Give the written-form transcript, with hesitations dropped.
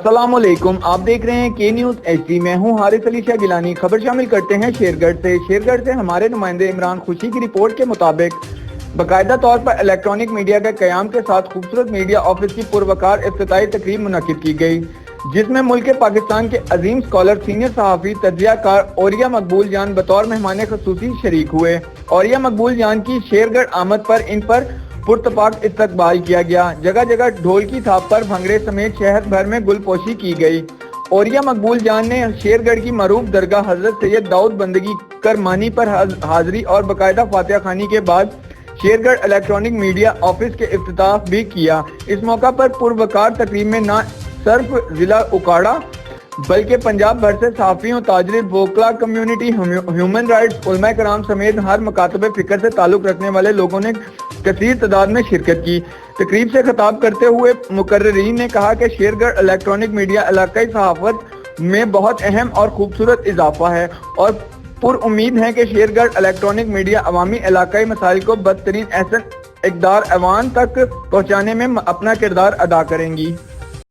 السلام علیکم، آپ دیکھ رہے ہیں کے نیوز HD۔ میں ہوں حارث علی شاہ گیلانی۔ خبر شامل کرتے ہیں شیرگڑھ سے ہمارے نمائندے عمران خوشی کی رپورٹ کے مطابق باقاعدہ طور پر الیکٹرانک میڈیا کے قیام کے ساتھ خوبصورت میڈیا آفس کی پروقار افتتاحی تقریب منعقد کی گئی، جس میں ملک پاکستان کے عظیم اسکالر، سینئر صحافی، تجزیہ کار اوریہ مقبول جان بطور مہمان خصوصی شریک ہوئے۔ اوریہ مقبول جان کی شیرگڑھ آمد پر ان پر پرتپاک استقبال کیا گیا۔ جگہ جگہ ڈھول کی تھاپ پر بھنگڑے سمیت شہر بھر میں گل پوشی کی گئی۔ اوریہ مقبول جان نے شیرگڑھ کی معروف درگاہ حضرت سید داؤد بندگی کرمانی پر حاضری اور باقاعدہ فاتحہ خوانی کے بعد شیرگڑھ الیکٹرانک میڈیا آفس کے افتتاح بھی کیا۔ اس موقع پر پروقار تقریب میں نہ صرف ضلع اکاڑہ بلکہ پنجاب بھر سے صحافیوں، تاجرین، وکلاء کمیونٹی، ہیومن رائٹس، علماء کرام سمیت ہر مکاتب فکر سے تعلق رکھنے والے لوگوں نے کثیر تعداد میں شرکت کی۔ تقریب سے خطاب کرتے ہوئے مقررین نے کہا کہ شیرگڑھ الیکٹرانک میڈیا علاقائی صحافت میں بہت اہم اور خوبصورت اضافہ ہے اور پر امید ہے کہ شیرگڑھ الیکٹرانک میڈیا عوامی علاقائی مسائل کو بدترین احسن اقدار عوام تک پہنچانے میں اپنا کردار ادا کریں گی۔